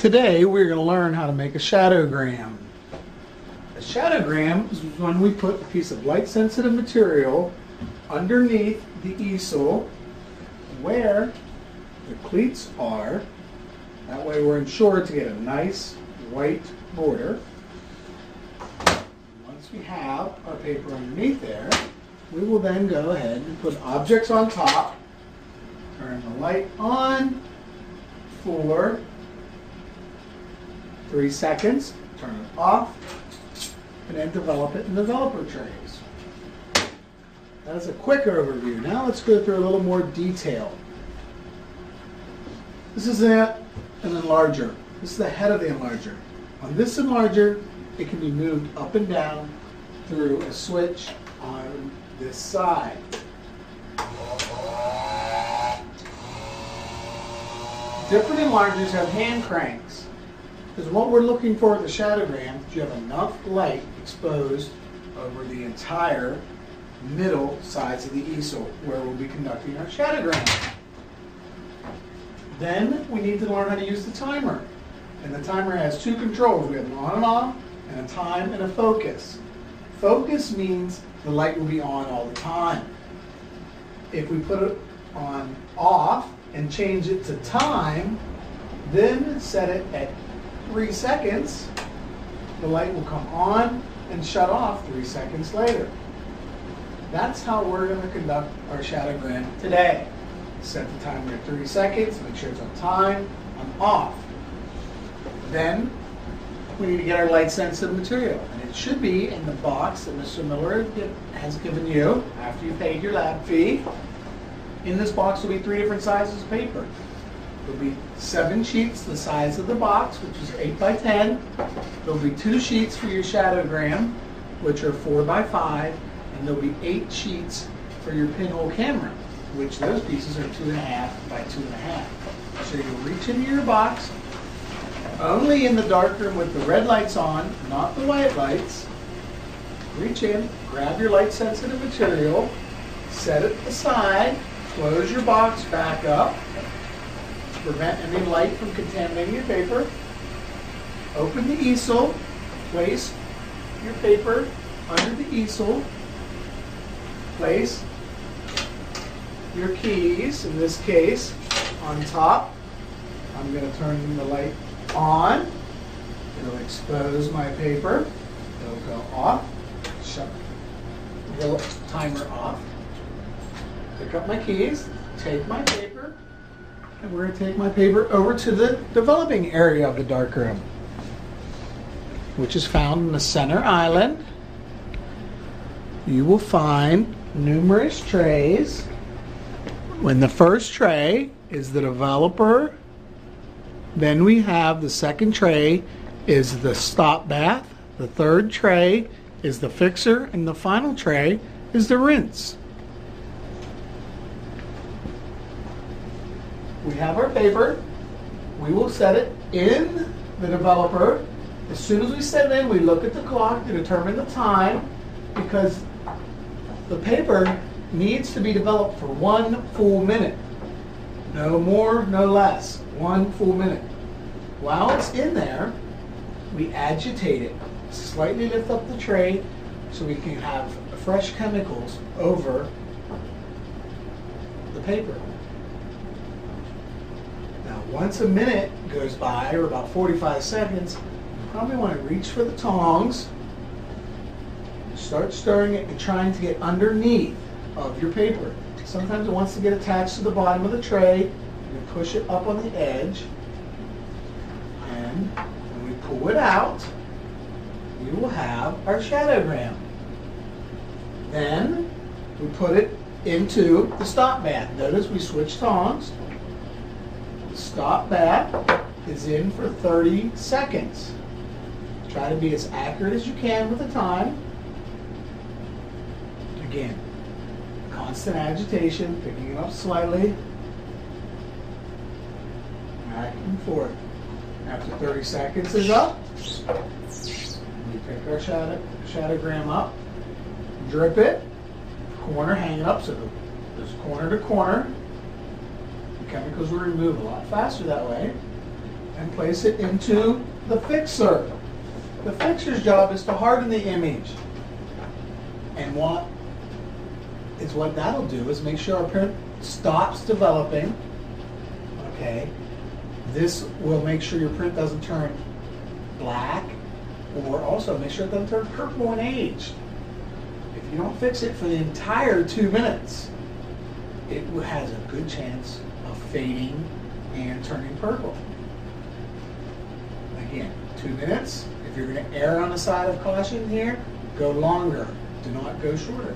Today we're going to learn how to make a shadowgram. A shadowgram is when we put a piece of light sensitive material underneath the easel where the cleats are. That way we're ensured to get a nice white border. Once we have our paper underneath there, we will then go ahead and put objects on top, turn the light on for 3 seconds, turn it off, and then develop it in developer trays. That's a quick overview. Now let's go through a little more detail. This is an enlarger. This is the head of the enlarger. On this enlarger, it can be moved up and down through a switch on this side. Different enlargers have hand cranks. Because what we're looking for in the shadowgram is you have enough light exposed over the entire middle sides of the easel where we'll be conducting our shadowgram. Then we need to learn how to use the timer. And the timer has two controls. We have an on and off, and a time and a focus. Focus means the light will be on all the time. If we put it on off and change it to time, then set it at 3 seconds, the light will come on and shut off 3 seconds later. That's how we're going to conduct our shadowgram today. Set the timer at 3 seconds, make sure it's on time, on off. Then we need to get our light sensitive material. And it should be in the box that Mr. Miller has given you after you paid your lab fee. In this box will be 3 different sizes of paper. There'll be 7 sheets the size of the box, which is 8 by 10. There'll be 2 sheets for your shadowgram, which are 4 by 5, and there'll be 8 sheets for your pinhole camera, which those pieces are 2.5 by 2.5. So you'll reach into your box, only in the darkroom with the red lights on, not the white lights. Reach in, grab your light sensitive material, set it aside, close your box back up, prevent any light from contaminating your paper. Open the easel, place your paper under the easel, place your keys, in this case, on top. I'm going to turn the light on. It'll expose my paper. It'll go off. Shut the timer off. Pick up my keys, take my paper, and we're going to take my paper over to the developing area of the darkroom, which is found in the center island. You will find numerous trays. When the first tray is the developer, then we have the second tray is the stop bath, the third tray is the fixer, and the final tray is the rinse. We have our paper. We will set it in the developer. As soon as we set it in, we look at the clock to determine the time, because the paper needs to be developed for 1 full minute. No more, no less. 1 full minute. While it's in there, we agitate it. Slightly lift up the tray so we can have fresh chemicals over the paper. Now, once a minute goes by, or about 45 seconds, you probably want to reach for the tongs, start stirring it and trying to get underneath of your paper. Sometimes it wants to get attached to the bottom of the tray. You push it up on the edge, and when we pull it out, we will have our shadowgram. Then we put it into the stop bath. Notice we switch tongs. The stop bath is in for 30 seconds. Try to be as accurate as you can with the time. Again, constant agitation, picking it up slightly, back and forth. After 30 seconds is up, we pick our shadowgram up, drip it, corner hanging up, so there's corner to corner. The chemicals will remove a lot faster that way. and place it into the fixer. The fixer's job is to harden the image. And what that'll do is make sure our print stops developing. Okay. This will make sure your print doesn't turn black, or also make sure it doesn't turn purple and aged. If you don't fix it for the entire 2 minutes, it has a good chance of fading and turning purple. Again, 2 minutes. If you're going to err on the side of caution here, go longer. Do not go shorter.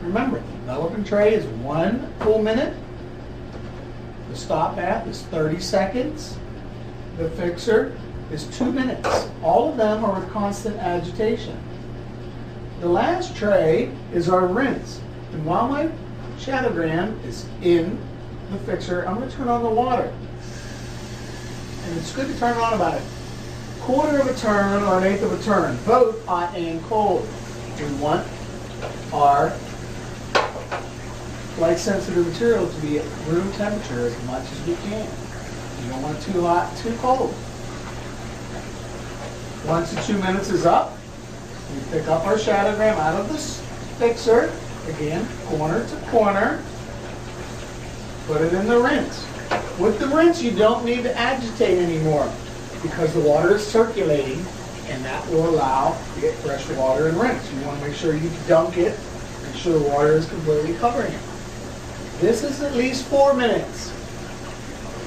Remember, the developing tray is 1 full minute. The stop bath is 30 seconds. The fixer is 2 minutes. All of them are with constant agitation. The last tray is our rinse. And while my Shadowgram is in the fixer, I'm going to turn on the water. And it's good to turn it on about a quarter of a turn or an eighth of a turn, both hot and cold. We want our light-sensitive material to be at room temperature as much as we can. You don't want it too hot, too cold. Once the 2 minutes is up, we pick up our Shadowgram out of this fixer, again, corner to corner, put it in the rinse. With the rinse, you don't need to agitate anymore because the water is circulating, and that will allow you to get fresh water and rinse. You want to make sure you dunk it, make sure the water is completely covering it. This is at least 4 minutes.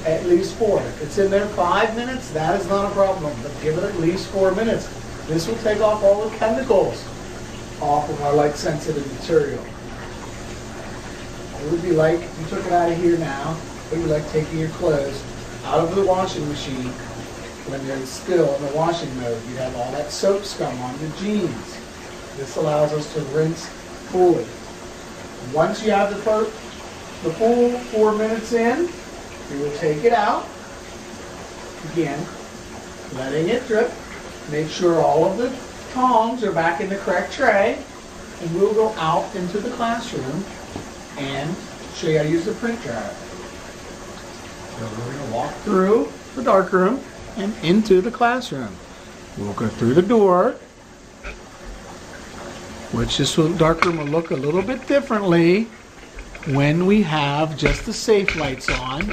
At least 4. If it's in there 5 minutes, that is not a problem, but give it at least 4 minutes. This will take off all the chemicals off of our light-sensitive material. It would be like, if you took it out of here now, it would be like taking your clothes out of the washing machine when they're still in the washing mode. You have all that soap scum on the jeans. This allows us to rinse fully. Once you have the full 4 minutes in, we will take it out. Again, letting it drip. Make sure all of the tongs are back in the correct tray. And we'll go out into the classroom and show you how to use the print dryer. So we're going to walk through the darkroom and into the classroom. We'll go through the door, which this darkroom will look a little bit differently when we have just the safe lights on.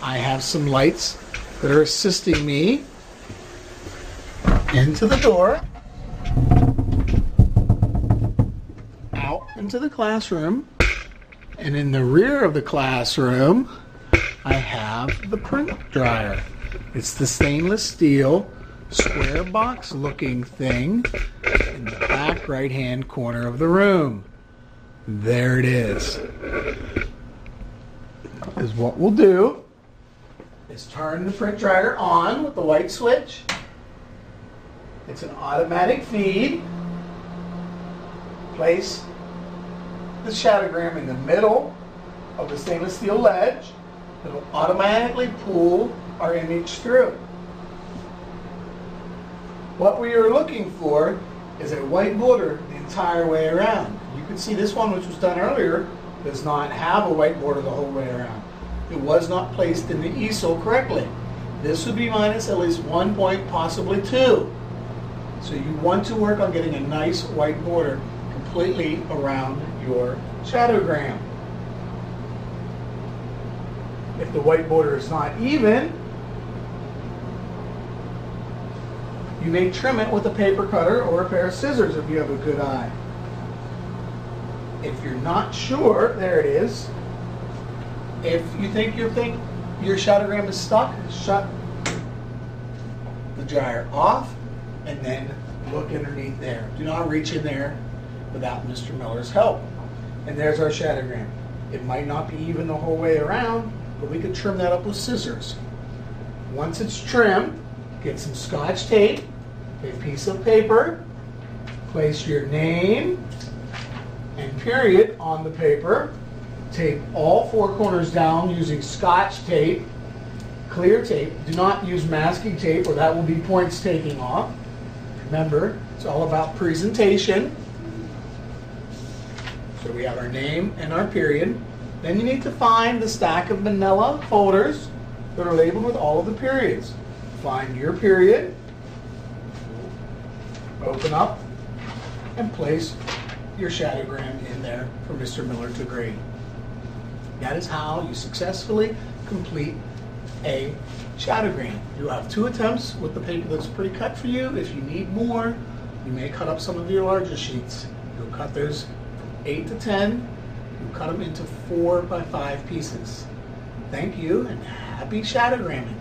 I have some lights that are assisting me into the door, out into the classroom, and in the rear of the classroom, I have the print dryer. It's the stainless steel square box looking thing in the back right hand corner of the room. There it is. Is what we'll do is turn the print dryer on with the white switch. It's an automatic feed. Place the Shadowgram in the middle of the stainless steel ledge. It'll automatically pull our image through. What we are looking for is a white border the entire way around. You can see this one, which was done earlier, does not have a white border the whole way around. It was not placed in the easel correctly. This would be minus at least 1 point, possibly 2. So you want to work on getting a nice white border completely around your Shadowgram. If the white border is not even, you may trim it with a paper cutter or a pair of scissors if you have a good eye. If you're not sure, there it is. If you think your Shadowgram is stuck, shut the dryer off and then look underneath there. Do not reach in there without Mr. Miller's help. And there's our Shadowgram. It might not be even the whole way around, but we could trim that up with scissors. Once it's trimmed, get some Scotch tape, a piece of paper, place your name and period on the paper, tape all 4 corners down using Scotch tape, clear tape. Do not use masking tape or that will be points taking off. Remember, it's all about presentation. So we have our name and our period. Then you need to find the stack of manila folders that are labeled with all of the periods. Find your period, open up, and place your shadowgram in there for Mr. Miller to grade. That is how you successfully complete a shadowgram. You have 2 attempts with the paper that's pre-cut for you. If you need more, you may cut up some of your larger sheets. You'll cut those from 8 to 10. You cut them into 4 by 5 pieces. Thank you and happy shadow gramming.